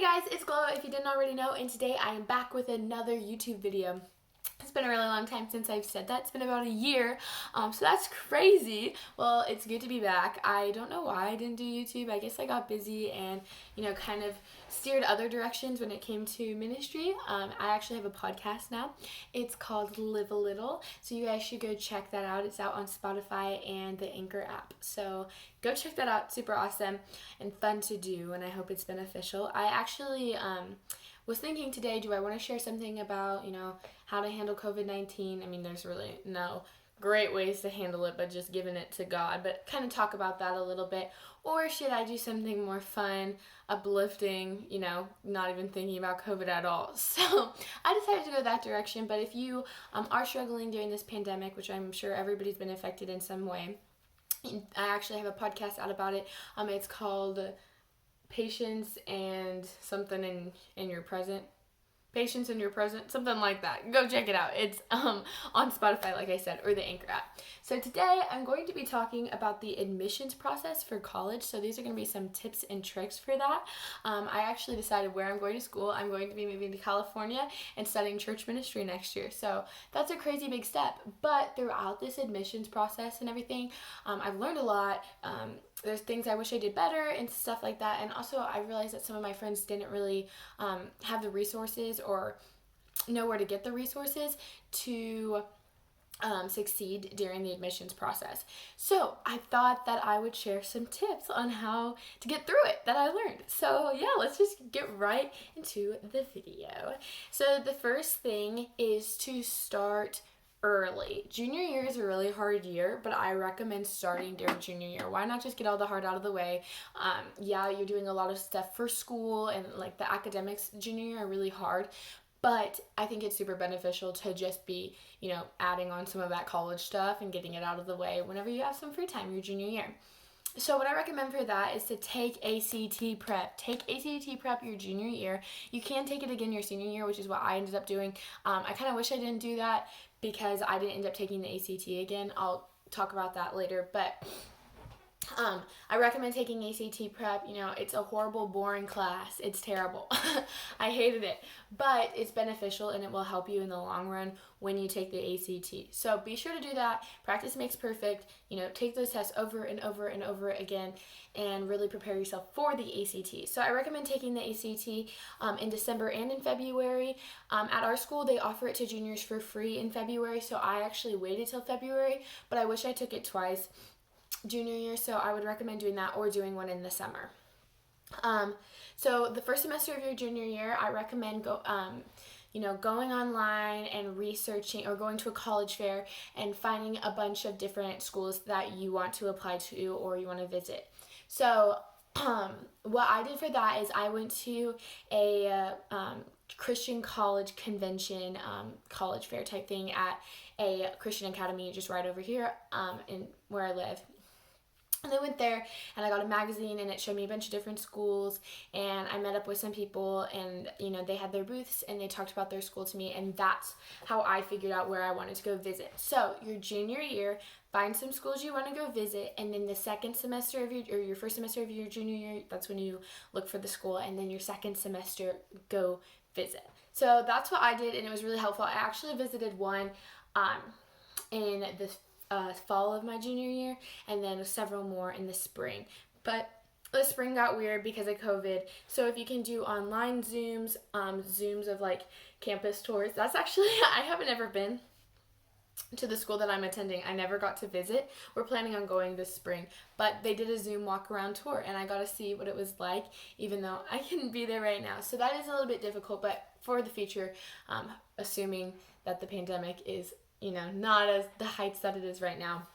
Hey guys, it's Glow if you didn't already know, and today I am back with another YouTube video. It's been a really long time since I've said that. It's been about a year, so that's crazy. Well, it's good to be back. I don't know why I didn't do YouTube. I guess I got busy and, kind of steered other directions when it came to ministry. I actually have a podcast now. It's called Live a Little, so you guys should go check that out. It's out on Spotify and the Anchor app, so go check that out. Super awesome and fun to do, and I hope it's beneficial. I actually was thinking today, do I want to share something about, how to handle COVID-19? I mean, there's really no great ways to handle it, but just giving it to God, but kind of talk about that a little bit. Or should I do something more fun, uplifting, not even thinking about COVID at all? So I decided to go that direction, but if you are struggling during this pandemic, which I'm sure everybody's been affected in some way, I actually have a podcast out about it. It's called Patience and something in your present. Patience in your present, something like that. Go check it out. It's on Spotify, like I said, or the Anchor app. So today I'm going to be talking about the admissions process for college. So these are going to be some tips and tricks for that. I actually decided where I'm going to school. I'm going to be moving to California and studying church ministry next year. So that's a crazy big step. But throughout this admissions process and everything, I've learned a lot. There's things I wish I did better and stuff like that. And also I realized that some of my friends didn't really have the resources or know where to get the resources to succeed during the admissions process. So I thought that I would share some tips on how to get through it that I learned. So yeah, let's just get right into the video. So the first thing is to start early. Junior year is a really hard year, but I recommend starting during junior year. Why not just get all the hard out of the way? You're doing a lot of stuff for school, and like the academics junior year are really hard, but I think it's super beneficial to just be, adding on some of that college stuff and getting it out of the way whenever you have some free time your junior year. So what I recommend for that is to take ACT prep. Take ACT prep your junior year. You can take it again your senior year, which is what I ended up doing. I kind of wish I didn't do that because I didn't end up taking the ACT again. I'll talk about that later, but I recommend taking ACT prep. It's a horrible, boring class. It's terrible. I hated it, but it's beneficial and it will help you in the long run when you take the ACT. So be sure to do that. Practice makes perfect. Take those tests over and over and over again and really prepare yourself for the ACT. So I recommend taking the ACT in December and in February. At our school, they offer it to juniors for free in February, so I actually waited till February, but I wish I took it twice junior year, so I would recommend doing that or doing one in the summer. So the first semester of your junior year, I recommend going online and researching, or going to a college fair and finding a bunch of different schools that you want to apply to or you want to visit. So what I did for that is I went to a Christian college convention, college fair type thing at a Christian academy just right over here in where I live. And I went there and I got a magazine and it showed me a bunch of different schools, and I met up with some people and they had their booths and they talked about their school to me, and that's how I figured out where I wanted to go visit. So your junior year, find some schools you want to go visit, and then the second semester of your first semester of your junior year, that's when you look for the school, and then your second semester go visit. So that's what I did, and it was really helpful. I actually visited one in the fall of my junior year, and then several more in the spring. But the spring got weird because of COVID, so if you can do online Zooms of like campus tours, that's actually, I haven't ever been to the school that I'm attending. I never got to visit. We're planning on going this spring, but they did a Zoom walk around tour and I got to see what it was like, even though I couldn't be there right now. So that is a little bit difficult, but for the future, assuming that the pandemic is not as the heights that it is right now,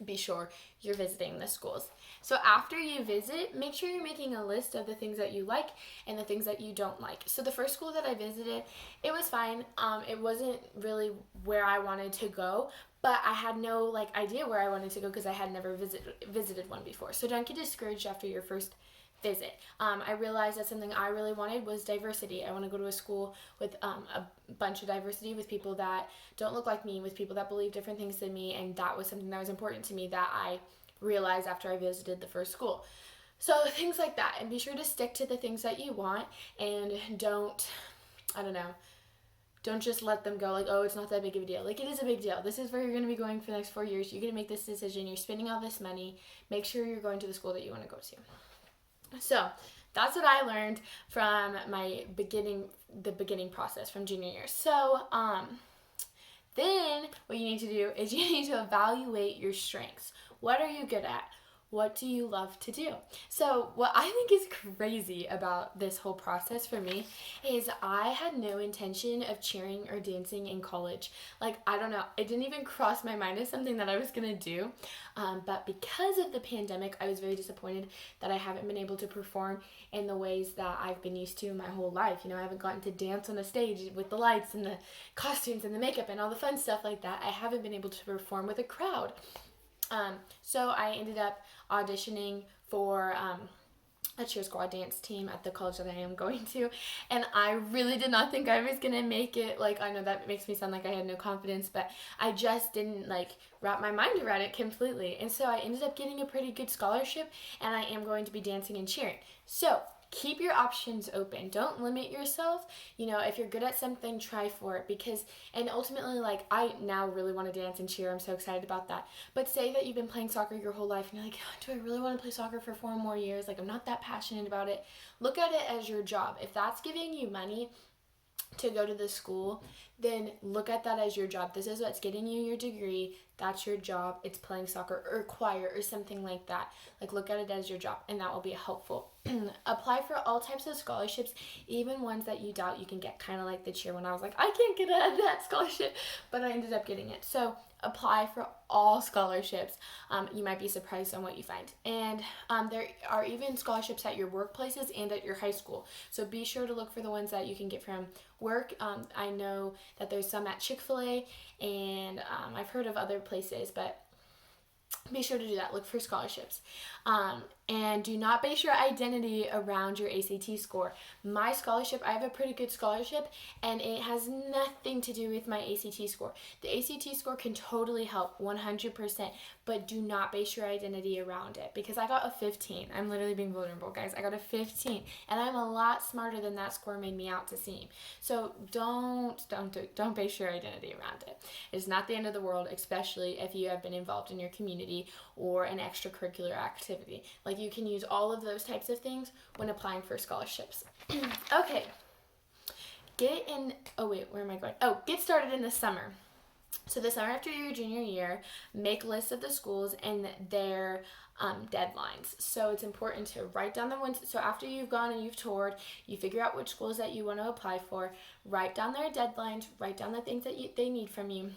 be sure you're visiting the schools. So after you visit, make sure you're making a list of the things that you like and the things that you don't like. So the first school that I visited, it was fine. It wasn't really where I wanted to go, but I had no idea where I wanted to go because I had never visited one before. So don't get discouraged after your first visit. I realized that something I really wanted was diversity. I want to go to a school with a bunch of diversity, with people that don't look like me, with people that believe different things than me, and that was something that was important to me that I realized after I visited the first school. So things like that, and be sure to stick to the things that you want, and don't, I don't know, don't just let them go like, oh, it's not that big of a deal. Like, it is a big deal. This is where you're going to be going for the next 4 years. You're going to make this decision. You're spending all this money. Make sure you're going to the school that you want to go to. So that's what I learned from the beginning process from junior year. So then what you need to do is you need to evaluate your strengths. What are you good at? What do you love to do? So what I think is crazy about this whole process for me is I had no intention of cheering or dancing in college. Like, I don't know, it didn't even cross my mind as something that I was gonna do. But because of the pandemic, I was very disappointed that I haven't been able to perform in the ways that I've been used to my whole life. You know, I haven't gotten to dance on a stage with the lights and the costumes and the makeup and all the fun stuff like that. I haven't been able to perform with a crowd. So I ended up auditioning for a cheer squad dance team at the college that I am going to, and I really did not think I was gonna make it. Like, I know that makes me sound like I had no confidence, but I just didn't like wrap my mind around it completely, and so I ended up getting a pretty good scholarship, and I am going to be dancing and cheering. So keep your options open. Don't limit yourself. You know, if you're good at something, try for it, because, and ultimately, like, I now really want to dance and cheer. I'm so excited about that. But say that you've been playing soccer your whole life and you're like, oh, do I really want to play soccer for 4 more years? Like, I'm not that passionate about it. Look at it as your job. If that's giving you money to go to the school, then look at that as your job. This is what's getting you your degree. That's your job. It's playing soccer or choir or something like that. Like, look at it as your job, and that will be helpful. Apply for all types of scholarships, even ones that you doubt you can get, kind of like the cheer when I was like, I can't get that scholarship, but I ended up getting it. So apply for all scholarships. You might be surprised on what you find. And there are even scholarships at your workplaces and at your high school. So be sure to look for the ones that you can get from work. I know that there's some at Chick-fil-A, and I've heard of other places, but be sure to do that. Look for scholarships. And do not base your identity around your ACT score. My scholarship, I have a pretty good scholarship, and it has nothing to do with my ACT score. The ACT score can totally help, 100%, but do not base your identity around it, because I got a 15. I'm literally being vulnerable, guys. I got a 15, and I'm a lot smarter than that score made me out to seem. So don't base your identity around it. It's not the end of the world, especially if you have been involved in your community or an extracurricular activity. Like, you can use all of those types of things when applying for scholarships. Okay. Get started in the summer. So the summer after your junior year, make lists of the schools and their deadlines. So it's important to write down the ones. So after you've gone and you've toured, you figure out which schools that you want to apply for, write down their deadlines, write down the things that they need from you,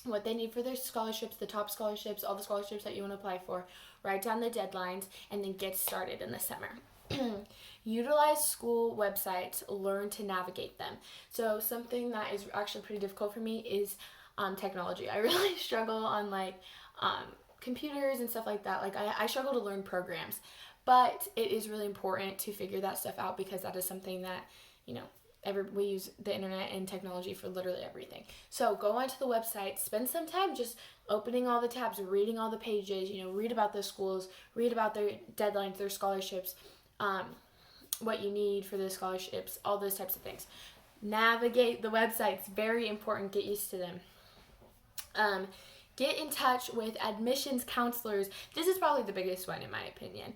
what they need for their scholarships, the top scholarships, all the scholarships that you want to apply for, write down the deadlines, and then get started in the summer. Utilize school websites, learn to navigate them. So something that is actually pretty difficult for me is technology. I really struggle on computers and stuff like that. Like, I struggle to learn programs, but it is really important to figure that stuff out, because that is something that, you know, we use the internet and technology for literally everything. So go onto the website, spend some time just opening all the tabs, reading all the pages, you know, read about the schools, read about their deadlines, their scholarships, what you need for the scholarships, all those types of things. Navigate the websites, very important, get used to them. Get in touch with admissions counselors. This is probably the biggest one in my opinion.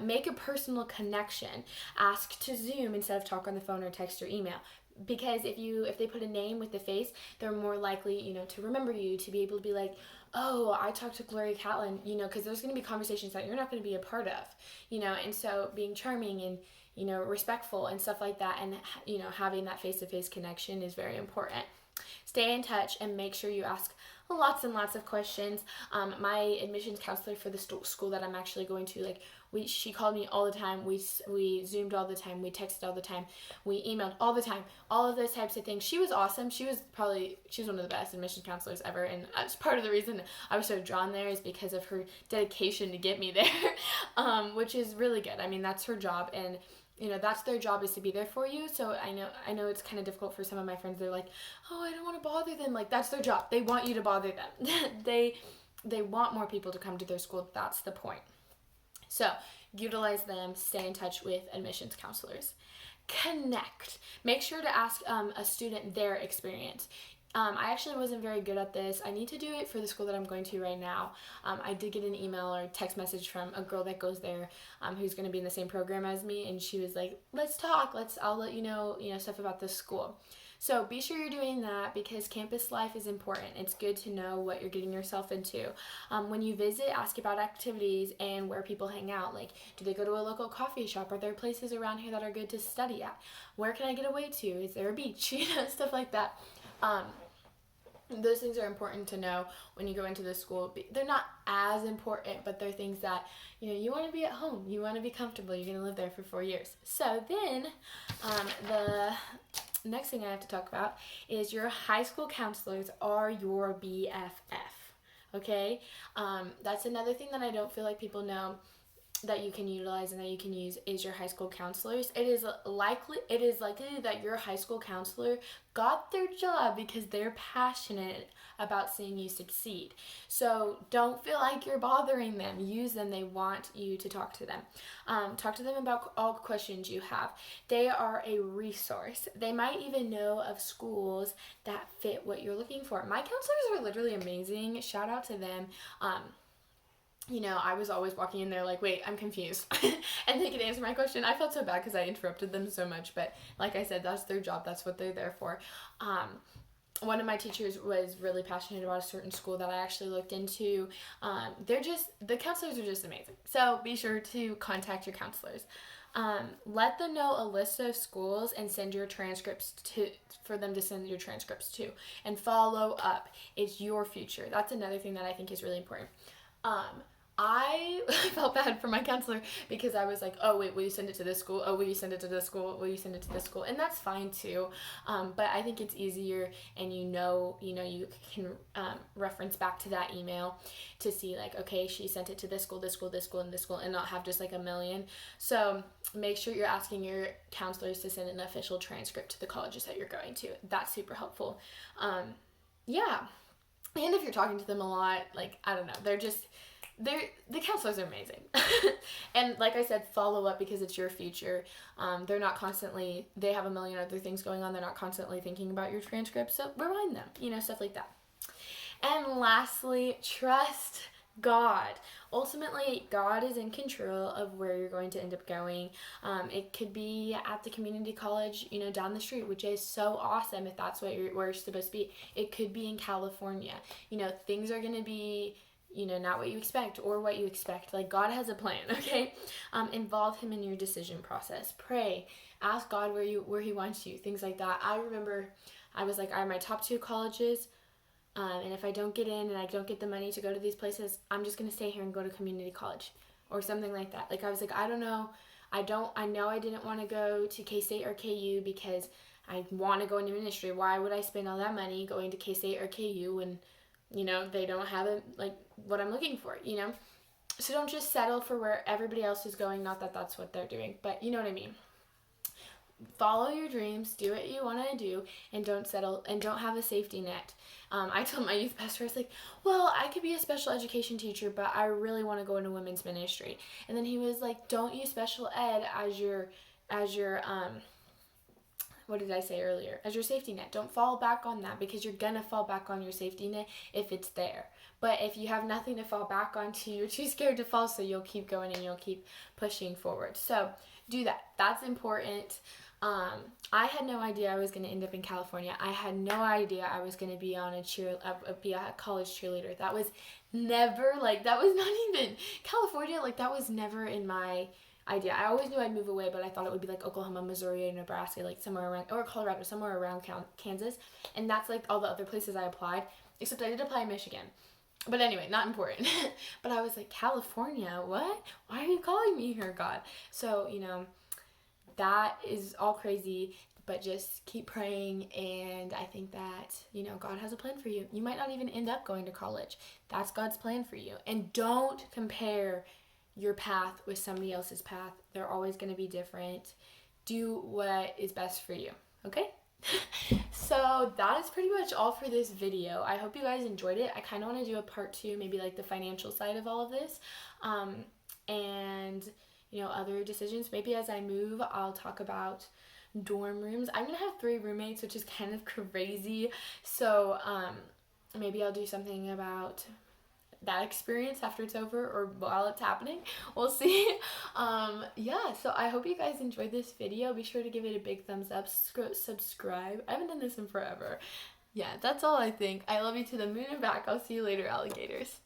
Make a personal connection. Ask to Zoom instead of talk on the phone or text or email. Because if they put a name with the face, they're more likely, you know, to remember you, to be able to be like, oh, I talked to Gloria Catlin, you know, because there's going to be conversations that you're not going to be a part of, you know, and so being charming and, you know, respectful and stuff like that, and, you know, having that face-to-face connection is very important. Stay in touch and make sure you ask lots and lots of questions. My admissions counselor for the school that I'm actually going to, she called me all the time. We Zoomed all the time. We texted all the time. We emailed all the time. All of those types of things. She was awesome. She was one of the best admissions counselors ever. And that's part of the reason I was so drawn there, is because of her dedication to get me there, which is really good. I mean, that's her job, and you know, that's their job, is to be there for you. So I know it's kind of difficult for some of my friends. They're like, oh, I don't want to bother them. Like, that's their job. They want you to bother them. They want more people to come to their school. That's the point. So utilize them, stay in touch with admissions counselors. Connect. Make sure to ask a student their experience. I actually wasn't very good at this. I need to do it for the school that I'm going to right now. I did get an email or text message from a girl that goes there, who's going to be in the same program as me, and she was like, "Let's talk. I'll let you know, stuff about this school." So be sure you're doing that, because campus life is important. It's good to know what you're getting yourself into. When you visit, ask about activities and where people hang out. Like, do they go to a local coffee shop? Are there places around here that are good to study at? Where can I get away to? Is there a beach? Stuff like that. Those things are important to know when you go into the school. They're not as important, but they're things that, you want to be at home. You want to be comfortable. You're going to live there for 4 years. So then, the next thing I have to talk about is your high school counselors are your BFF. Okay? That's another thing that I don't feel like people know that you can utilize and that you can use is your high school counselors. It is likely that your high school counselor got their job because they're passionate about seeing you succeed. So don't feel like you're bothering them. Use them. They want you to talk to them. Talk to them about all questions you have. They are a resource. They might even know of schools that fit what you're looking for. My counselors are literally amazing. Shout out to them. I was always walking in there like, wait, I'm confused. And they could answer my question. I felt so bad because I interrupted them so much. But like I said, that's their job. That's what they're there for. One of my teachers was really passionate about a certain school that I actually looked into. The counselors are just amazing. So be sure to contact your counselors. Let them know a list of schools and send your transcripts for them to send your transcripts to. And follow up. It's your future. That's another thing that I think is really important. I felt bad for my counselor because I was like, oh, wait, will you send it to this school? Oh, will you send it to this school? Will you send it to this school? And that's fine too. But I think it's easier, and you can reference back to that email to see like, okay, she sent it to this school, this school, this school, and this school, and not have just like a million. So make sure you're asking your counselors to send an official transcript to the colleges that you're going to. That's super helpful. Yeah. And if you're talking to them a lot, like, I don't know, the counselors are amazing. And like I said, follow up because it's your future. They're not constantly, they have a million other things going on. They're not constantly thinking about your transcripts. So remind them, stuff like that. And lastly, trust God. Ultimately, God is in control of where you're going to end up going. It could be at the community college, down the street, which is so awesome if that's where you're supposed to be. It could be in California. Things are going to be, not what you expect or what you expect. Like, God has a plan, okay? Involve him in your decision process. Pray. Ask God where he wants you, things like that. I remember I was like, I have my top 2 colleges. And if I don't get in and I don't get the money to go to these places, I'm just going to stay here and go to community college or something like that. Like, I was like, I don't know. I know I didn't want to go to K-State or KU because I want to go into ministry. Why would I spend all that money going to K-State or KU when, they don't have like what I'm looking for, So don't just settle for where everybody else is going. Not that that's what they're doing, but you know what I mean. Follow your dreams, do what you want to do, and don't settle, and don't have a safety net. I told my youth pastor, I was like, well, I could be a special education teacher, but I really want to go into women's ministry. And then he was like, don't use special ed as your what did I say earlier? As your safety net. Don't fall back on that, because you're going to fall back on your safety net if it's there. But if you have nothing to fall back onto, you're too scared to fall, so you'll keep going and you'll keep pushing forward. So do that. That's important. I had no idea I was going to end up in California. I had no idea I was going to be on be a college cheerleader. That was never, that was not even California. That was never in my idea. I always knew I'd move away, but I thought it would be Oklahoma, Missouri, Nebraska, somewhere around, or Colorado, somewhere around Kansas. And that's all the other places I applied, except I did apply in Michigan. But anyway, not important. But I was like, California, what? Why are you calling me here, God? So, that is all crazy, but just keep praying, and I think that, God has a plan for you. You might not even end up going to college. That's God's plan for you. And don't compare your path with somebody else's path. They're always going to be different. Do what is best for you, okay? So that is pretty much all for this video. I hope you guys enjoyed it. I kind of want to do a part 2, maybe the financial side of all of this. And you know, other decisions. Maybe as I move, I'll talk about dorm rooms. I'm gonna have 3 roommates, which is kind of crazy. So maybe I'll do something about that experience after it's over or while it's happening. We'll see. Yeah, so I hope you guys enjoyed this video. Be sure to give it a big thumbs up, subscribe. I haven't done this in forever. Yeah, that's all I think. I love you to the moon and back. I'll see you later, alligators.